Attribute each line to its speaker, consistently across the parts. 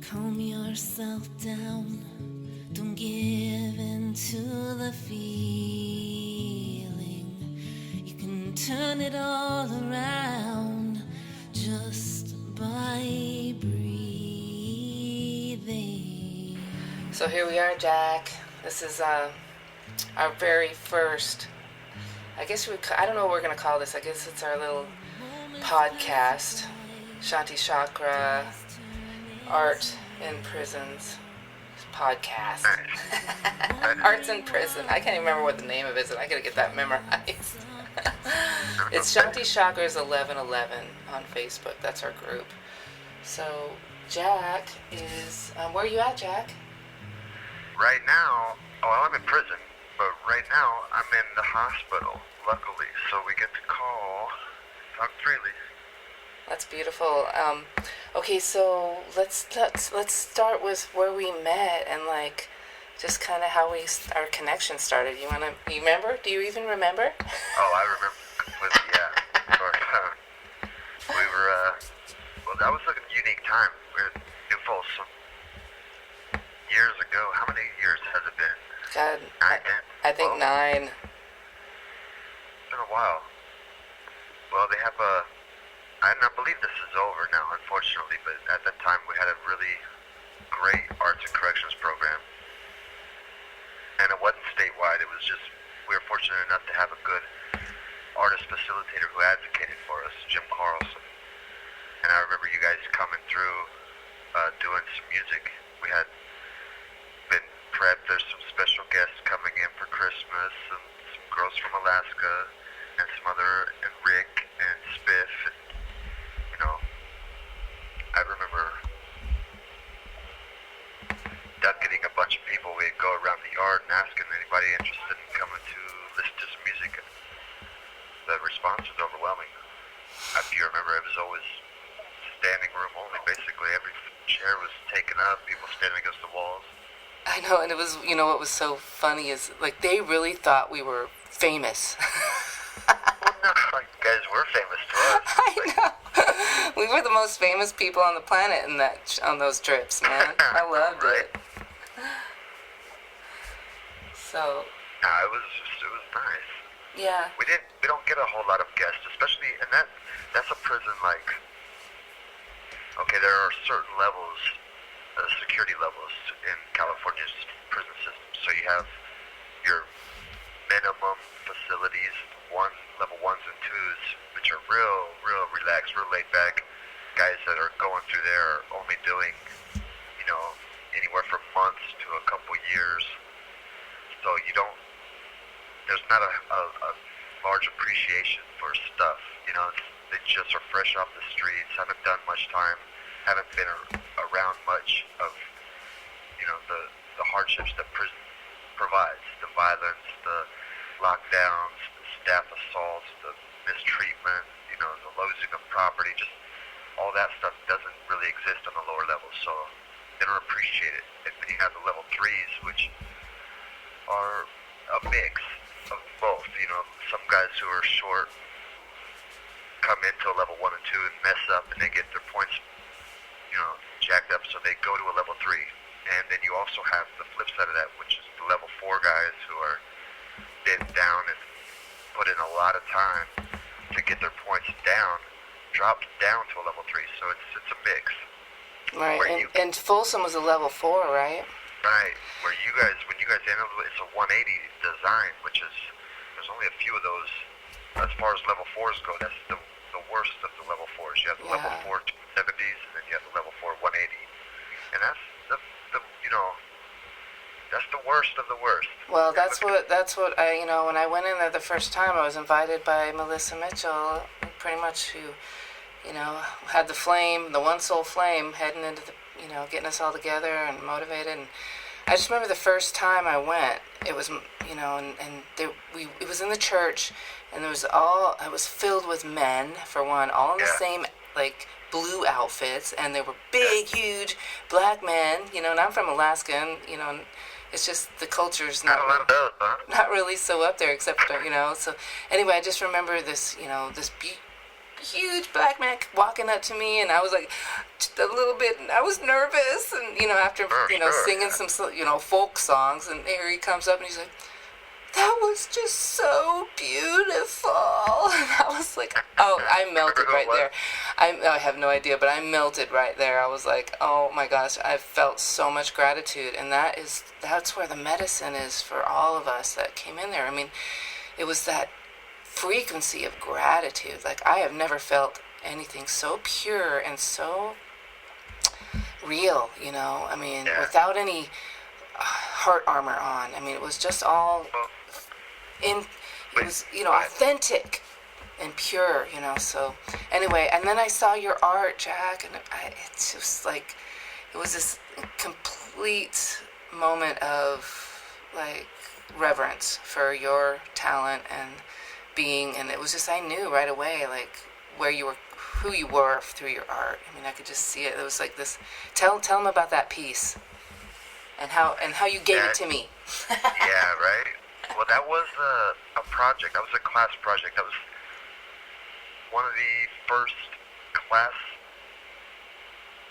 Speaker 1: Calm yourself down. Don't give in to the feeling. You can turn it all around just by breathing. So here we are, Jack. This is our very first, I don't know what we're going to call this. I guess it's our little podcast. Shanti Chakra, Art in Prisons podcast. Arts in Prison. I can't even remember what the name of it is. I gotta get that memorized. It's Shanti Chakras 1111 on Facebook. That's our group. So Jack is, where are you at, Jack?
Speaker 2: Right now, I'm in prison, but right now I'm in the hospital, luckily, so we get to talk freely.
Speaker 1: That's beautiful. Okay, so let's start with where we met and like just kind of how our connection started. You remember? Do you even remember?
Speaker 2: Oh, I remember completely. Yeah. We were. Well, that was a unique time. We were in New Folsom years ago. How many years has it been?
Speaker 1: God,
Speaker 2: 9, 10,
Speaker 1: I think 9.
Speaker 2: It's been a while. Well, they have a. I believe this is over now, unfortunately, but at that time we had a really great arts and corrections program. And it wasn't statewide, it was just, we were fortunate enough to have a good artist facilitator who advocated for us, Jim Carlson. And I remember you guys coming through, doing some music. We had been prepped, there's some special guests coming in for Christmas, and some girls from Alaska, and some other, and Rick, and Spiff, and I remember getting a bunch of people. We'd go around the yard and asking anybody interested in coming to listen to some music, and the response was overwhelming. If you remember, it was always standing room only, basically. Every chair was taken up, people standing against the walls.
Speaker 1: I know, and it was, what was so funny is, like, they really thought we were famous.
Speaker 2: Well, no, you guys were famous to us.
Speaker 1: I know. We were the most famous people on the planet on those trips, man. I loved it. So.
Speaker 2: No, it was nice.
Speaker 1: Yeah.
Speaker 2: We don't get a whole lot of guests, especially, and that's a prison like. Okay, there are certain levels, security levels in California's prison system. So you have your minimum facilities, level 1s and 2s, which are real relaxed, real laid back. Guys that are going through there are only doing, anywhere from months to a couple years. So there's not a large appreciation for stuff. They just are fresh off the streets, haven't done much time, haven't been around much of, the hardships that prison provides, the violence, the lockdowns, the staff assaults, the mistreatment, the losing of property, just all that stuff doesn't really exist on the lower levels, so they don't appreciate it. And then you have the level 3s, which are a mix of both. Some guys who are short come into a level 1 and 2 and mess up, and they get their points, jacked up, so they go to a level 3. And then you also have the flip side of that, which is the level 4 guys who are been down and put in a lot of time to get their points down, dropped down to a level 3. So it's a mix.
Speaker 1: Right, and Folsom was a level 4, right?
Speaker 2: Right. When you guys enter, it's a 180 design, which is, there's only a few of those. As far as level 4s go, that's the worst of the level 4s. You have the level 4 270s, and then you have the level 4 180. And that's that's the worst of the worst.
Speaker 1: Well, that's what I, when I went in there the first time, I was invited by Melissa Mitchell, pretty much who, had the one soul flame heading into the, getting us all together and motivated. And I just remember the first time I went, it was, it was in the church, and it was filled with men, for one, all in the same, like, blue outfits, and they were big, huge black men, and I'm from Alaska, and, it's just the culture's not really so up there, except, so anyway, I just remember this, this huge black man walking up to me, and I was like, just a little bit, I was nervous, and after singing some folk songs, and here he comes up and he's like, that was just so beautiful. And I was like, oh, I melted right there. I have no idea, but I melted right there. I was like, oh my gosh, I felt so much gratitude. And that's where the medicine is for all of us that came in there. I mean, it was that frequency of gratitude. Like, I have never felt anything so pure and so real, I mean, without any heart armor on. I mean, it was just all it was authentic and pure, so anyway. And then I saw your art, Jack, and it's just like, it was this complete moment of like reverence for your talent and being, and it was just, I knew right away like who you were through your art. I mean, I could just see it. It was like this. Tell them about that piece and how you gave it to me.
Speaker 2: Yeah, right. Well, that was a project. That was a class project. That was one of the first class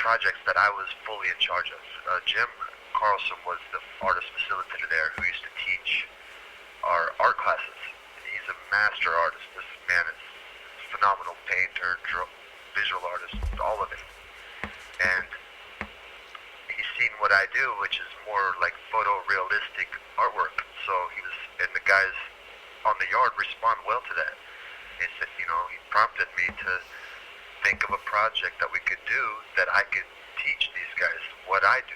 Speaker 2: projects that I was fully in charge of. Jim Carlson was the artist facilitator there who used to teach our art classes. He's a master artist. This man is a phenomenal painter, visual artist, all of it. And he's seen what I do, which is more like photorealistic artwork. So and the guys on the yard respond well to that. He said, he prompted me to think of a project that we could do that I could teach these guys what I do,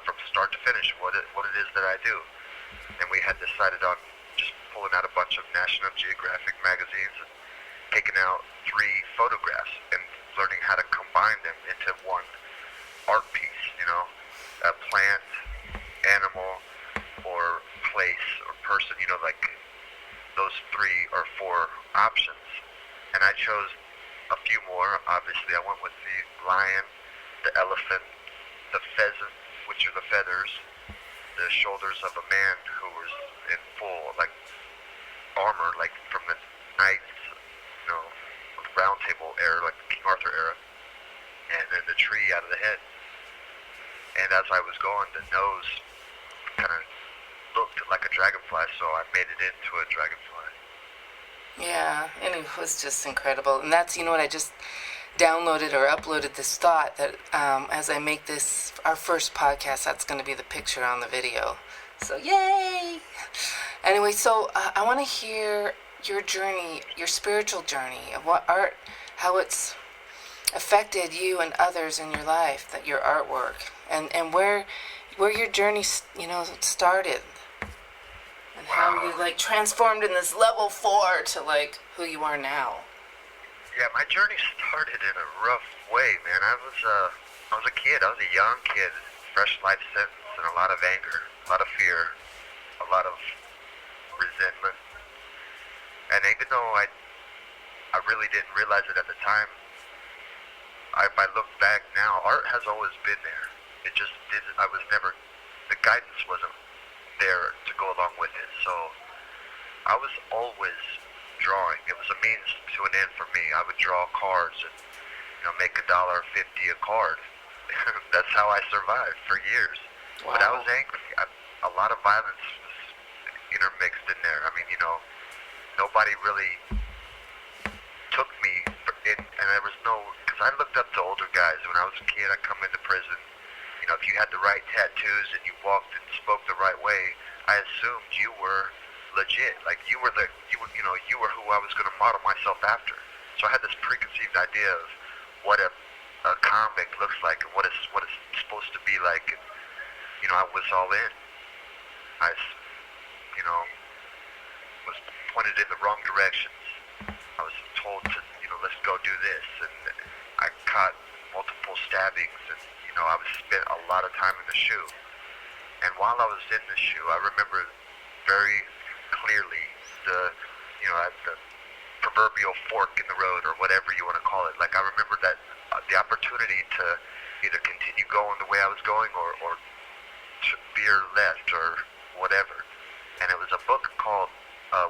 Speaker 2: from start to finish, what it is that I do. And we had decided on just pulling out a bunch of National Geographic magazines and taking out 3 photographs and learning how to combine them into one art piece, a plant, animal, or place or person, like those 3 or 4 options. And I chose a few more. Obviously, I went with the lion, the elephant, the pheasant, which are the feathers, the shoulders of a man who was in full, like, armor, like from the knights, round table era, like the King Arthur era, and then the tree out of the head. And as I was going, the nose kind of looked like a dragonfly, so I made it into a dragonfly.
Speaker 1: Yeah, and it was just incredible. And that's, what I just downloaded or uploaded this thought that as I make this our first podcast, that's going to be the picture on the video. So yay! Anyway, so I want to hear your journey, your spiritual journey, of what art, how it's affected you and others in your life, that your artwork, and where your journey, started, and how you transformed in this level 4 to who you are now.
Speaker 2: Yeah, my journey started in a rough way, man. I was a kid. I was a young kid, fresh life sentence, and a lot of anger, a lot of fear, a lot of resentment. And even though I really didn't realize it at the time, if I look back now, art has always been there. It just didn't. The guidance wasn't there to go along with it. So I was always drawing. It was a means to an end for me. I would draw cards and make $1.50 a card. That's how I survived for years. Wow. But I was angry. A lot of violence was intermixed in there. I mean, nobody really took me in, and there was because I looked up to older guys. When I was a kid, I'd come into prison. If you had the right tattoos and you walked and spoke the right way, I assumed you were legit. Like you were who I was going to model myself after. So I had this preconceived idea of what a convict looks like and what it's supposed to be like. And, I was all in. I was pointed in the wrong directions. I was told to, let's go do this, and I caught multiple stabbings, and I was spent a lot of time in the shoe. And while I was in the shoe, I remember very clearly the proverbial fork in the road, or whatever you want to call it. Like, I remember that the opportunity to either continue going the way I was going, or to veer left, or whatever. And it was a book called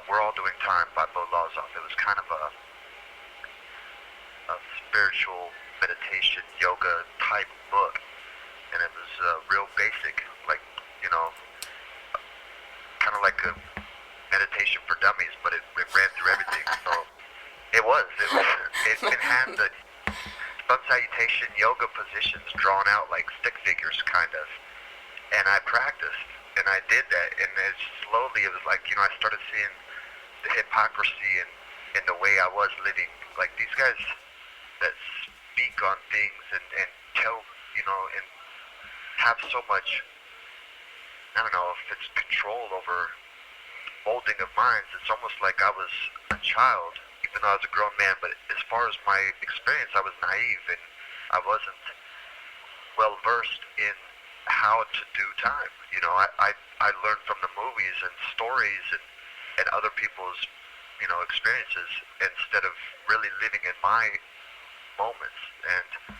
Speaker 2: We're All Doing Time by Bo Lazoff. It was kind of a spiritual meditation yoga type book, and it was real basic, like, you know, kind of like a meditation for dummies, but it ran through everything. So it had the sun salutation yoga positions drawn out like stick figures, kind of. And I practiced, and I did that, and then slowly it was like, you know, I started seeing the hypocrisy in the way I was living. Like these guys that speak on things and tell, you know, and have so much, I don't know if it's control over molding of minds. It's almost like I was a child, even though I was a grown man. But as far as my experience, I was naive, and I wasn't well versed in how to do time. You know, I learned from the movies and stories and other people's, you know, experiences instead of really living in my moments. And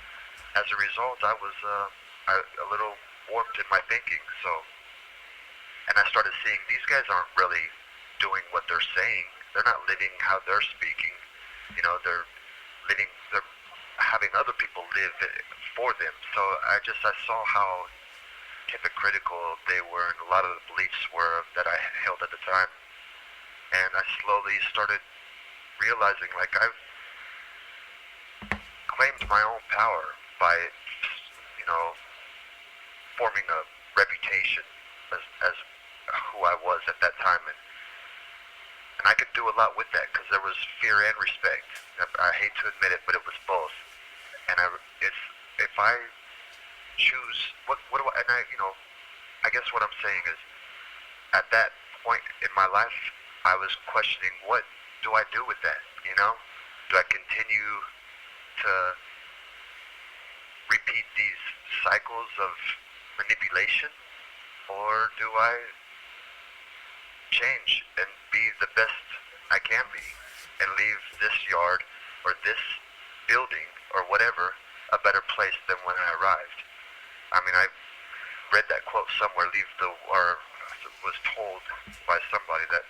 Speaker 2: as a result, I was a little warped in my thinking. So, and I started seeing these guys aren't really doing what they're saying. They're not living how they're speaking. You know, they're having other people live for them. So I saw how hypocritical they were, and a lot of the beliefs were that I held at the time. And I slowly started realizing, like, I've claimed my own power by, you know, forming a reputation as who I was at that time, and I could do a lot with that because there was fear and respect. I hate to admit it, but it was both. And if I choose what do I, and I, you know, I guess what I'm saying is, at that point in my life, I was questioning, what do I do with that? You know, do I continue to repeat these cycles of manipulation, or do I change and be the best I can be and leave this yard or this building or whatever a better place than when I arrived? I mean, I read that quote somewhere, or was told by somebody that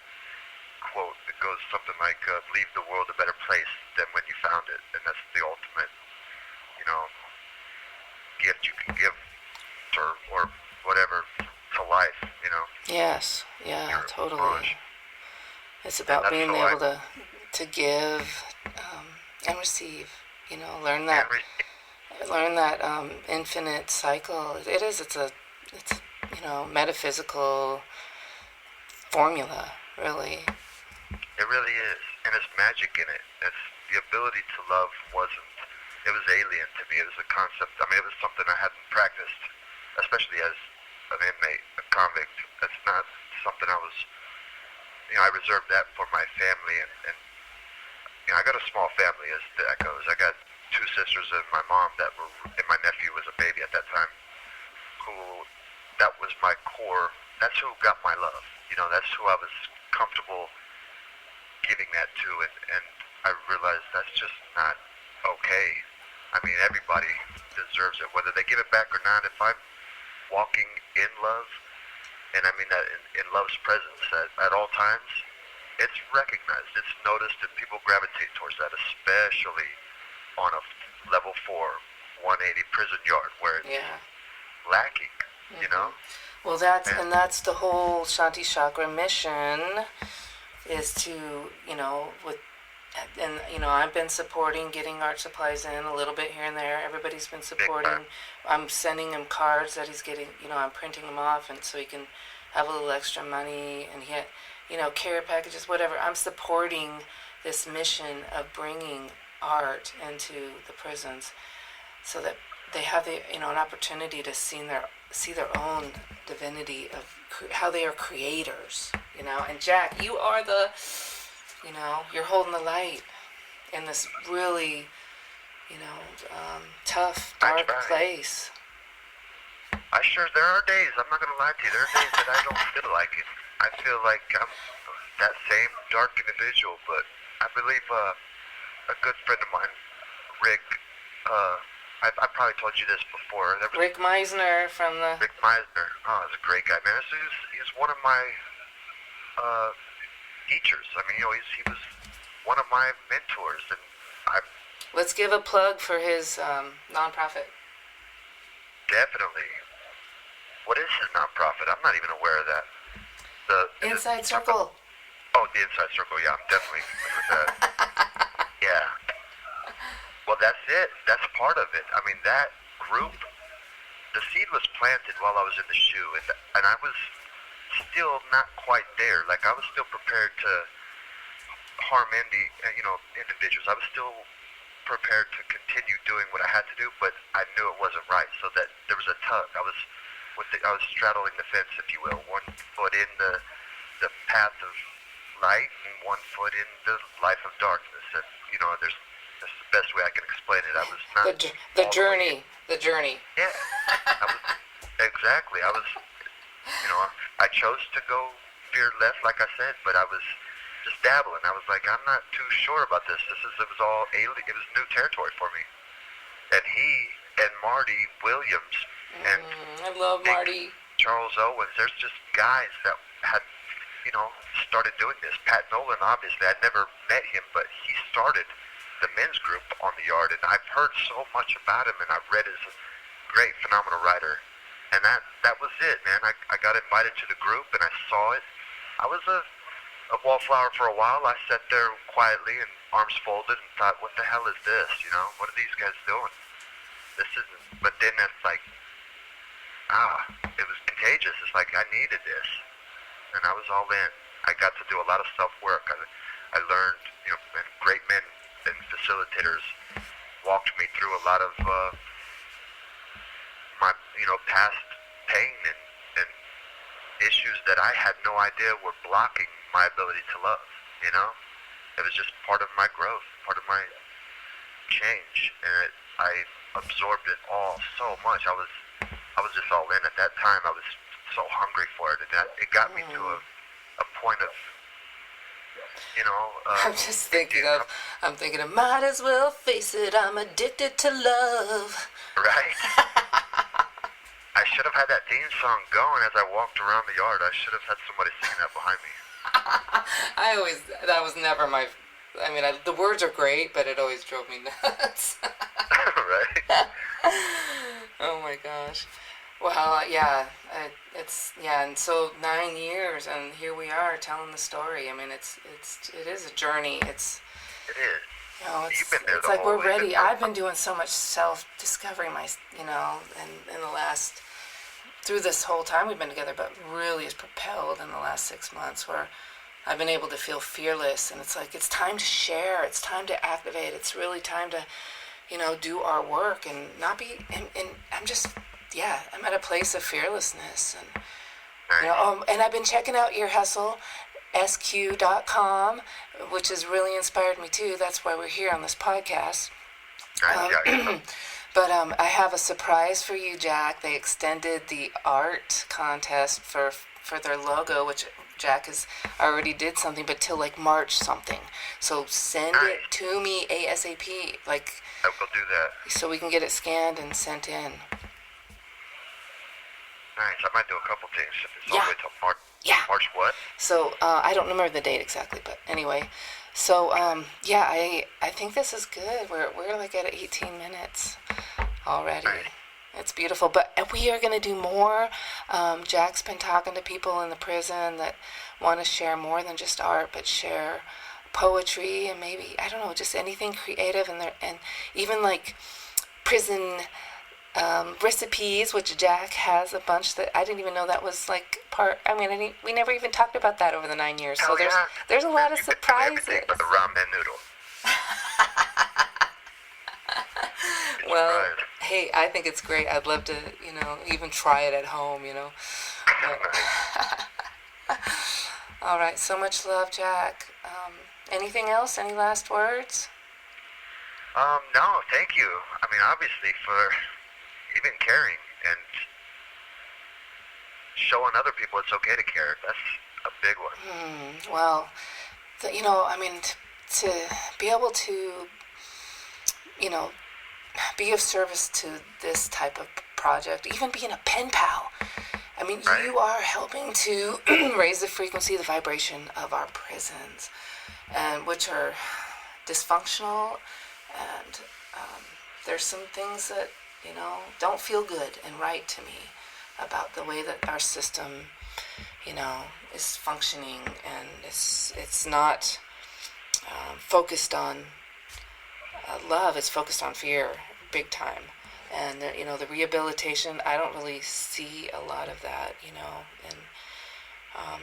Speaker 2: quote, it goes something like, leave the world a better place than when you found it. And that's the ultimate, you know, gift you can give or whatever to life, you know.
Speaker 1: Yes, yeah,
Speaker 2: Your
Speaker 1: totally.
Speaker 2: homage.
Speaker 1: It's about being
Speaker 2: so
Speaker 1: able to give and receive, you know, learn that infinite cycle. It's you know, metaphysical formula, really.
Speaker 2: It really is, and it's magic in it. It's the ability to love it was alien to me. It was a concept, I mean, it was something I hadn't practiced, especially as an inmate, a convict. That's not something I was, you know, I reserved that for my family, and you know, I got a small family as that goes. I got two sisters and my mom and my nephew was a baby at that time, that was my core, that's who got my love. You know, that's who I was comfortable giving that to, and I realized that's just not okay. I mean, everybody deserves it, whether they give it back or not. If I'm walking in love, and I mean that in love's presence at all times, it's recognized, it's noticed, and people gravitate towards that, especially on a level 4, 180 prison yard where it's lacking, you know?
Speaker 1: Well, that's the whole Shanti Chakra mission, is to, you know, and you know, I've been supporting getting art supplies in a little bit here and there. Everybody's been supporting. I'm sending him cards that he's getting, you know, I'm printing them off, and so he can have a little extra money, and he had, you know, care packages, whatever. I'm supporting this mission of bringing art into the prisons so that they have an opportunity to see their own divinity of how they are creators, you know. And Jack, you are you're holding the light in this really, tough, dark place.
Speaker 2: There are days, I'm not going to lie to you, there are days that I don't feel like it. I feel like I'm that same dark individual, but I believe a good friend of mine, Rick, I probably told you this before.
Speaker 1: Rick Meisner
Speaker 2: Rick Meisner. Oh, he's a great guy, man. He's one of my teachers. I mean, he was one of my mentors, and
Speaker 1: Let's give a plug for his nonprofit.
Speaker 2: Definitely. What is his nonprofit? I'm not even aware of that.
Speaker 1: Inside Circle.
Speaker 2: Oh, the Inside Circle. Yeah, I'm definitely familiar with that. Yeah. Well, that's it. That's part of it. I mean, that group, the seed was planted while I was in the shoe, and I was still not quite there. Like, I was still prepared to harm individuals. I was still prepared to continue doing what I had to do, but I knew it wasn't right. So that there was a tug. I was straddling the fence, if you will. One foot in the path of light, and one foot in the life of darkness. And that's the best way I can explain it. I was not
Speaker 1: the journey. The journey.
Speaker 2: Yeah, exactly. I was, I chose to go veer left, like I said, but I was just dabbling. I was like, I'm not too sure about this. It was all alien. It was new territory for me. And he and Marty Williams and
Speaker 1: I love Marty.
Speaker 2: Charles Owens. There's just guys that had, started doing this. Pat Nolan, obviously, I'd never met him, but he started the men's group on the yard, and I've heard so much about him, and I've read his great, phenomenal writer. And that was it, man. I got invited to the group, and I saw it. I was a wallflower for a while. I sat there quietly and arms folded and thought, what the hell is this? What are these guys doing? This isn't. But then it's like, it was contagious. It's like I needed this, and I was all in. I got to do a lot of self-work. I learned, and great men and facilitators walked me through a lot of my, past pain and issues that I had no idea were blocking my ability to love. It was just part of my growth, part of my change, and I absorbed it all so much. I was just all in at that time. I was so hungry for it, and it got me to a point of,
Speaker 1: I'm thinking of, might as well face it, I'm addicted to love.
Speaker 2: Right? I should have had that theme song going as I walked around the yard. I should have had somebody singing that behind me.
Speaker 1: That was never the words are great, but it always drove me nuts.
Speaker 2: Right?
Speaker 1: Oh my gosh. Well, and so 9 years, and here we are telling the story. I mean, it is a journey. It is.
Speaker 2: You've been there
Speaker 1: it's
Speaker 2: the
Speaker 1: like
Speaker 2: whole
Speaker 1: we're ready.
Speaker 2: way.
Speaker 1: I've been doing so much self-discovery, in the last, through this whole time we've been together, but really is propelled in the last 6 months, where I've been able to feel fearless, and it's like, it's time to share, it's time to activate, it's really time to, do our work and not be, and I'm at a place of fearlessness, and, and I've been checking out Ear Hustle, SQ.com, which has really inspired me too. That's why we're here on this podcast. But I have a surprise for you, Jack. They extended the art contest for their logo, which Jack has already did something, but till like March something. So send it to me ASAP.
Speaker 2: I will do that.
Speaker 1: So we can get it scanned and sent in.
Speaker 2: Nice. I might do a couple things if it's all the way till March.
Speaker 1: Yeah.
Speaker 2: March what?
Speaker 1: So I don't remember the date exactly, but anyway. So I think this is good. We're like at 18 minutes already.
Speaker 2: Right.
Speaker 1: It's beautiful, but we are going to do more. Jack's been talking to people in the prison that want to share more than just art, but share poetry and maybe, I don't know, just anything creative, and even like prison recipes, which Jack has a bunch that I didn't even know that was like part. I mean, we never even talked about that over the 9 years. So there's a lot of surprises.
Speaker 2: Everything but the ramen noodle.
Speaker 1: Well,
Speaker 2: right.
Speaker 1: Hey, I think it's great. I'd love to, even try it at home, But, all right. So much love, Jack. Anything else? Any last words?
Speaker 2: No, thank you. I mean, obviously for even caring and showing other people it's okay to care. That's a big one.
Speaker 1: Well, to be able to, be of service to this type of project, even being a pen pal. I mean, right. You are helping to raise the frequency, the vibration of our prisons, and which are dysfunctional, And there's some things that, don't feel good and right to me about the way that our system, is functioning, and it's not focused on love. It's focused on fear, big time. And the rehabilitation, I don't really see a lot of that, and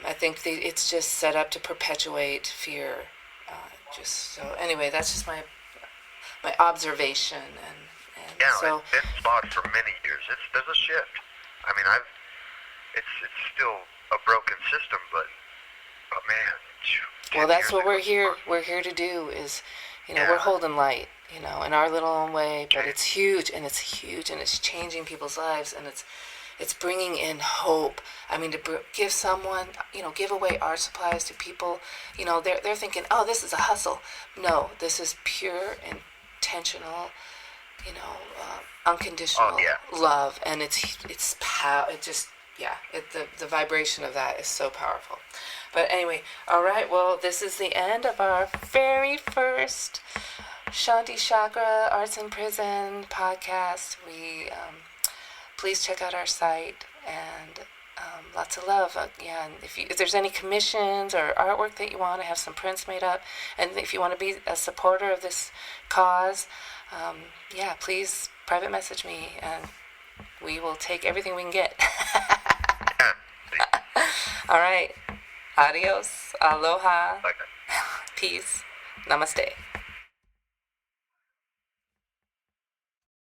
Speaker 1: I think it's just set up to perpetuate fear. So anyway, that's just my observation, and
Speaker 2: Yeah,
Speaker 1: so
Speaker 2: it's been spotted for many years. There's a shift. I mean, it's still a broken system, but man.
Speaker 1: well, that's what we're here to do. Is we're holding light, in our little own way, but it's huge, and it's changing people's lives, and it's bringing in hope. I mean, to give someone, give away art supplies to people, they're thinking, oh, this is a hustle. No, this is pure, intentional, unconditional love, and it's power. It just, the vibration of that is so powerful. But anyway, all right. Well, this is the end of our very first Shanti Chakra Arts in Prison podcast. We please check out our site, and lots of love. And if there's any commissions or artwork that you want, I have some prints made up. And if you want to be a supporter of this cause, please private message me, and we will take everything we can get. All right. Adios. Aloha. Peace. Namaste.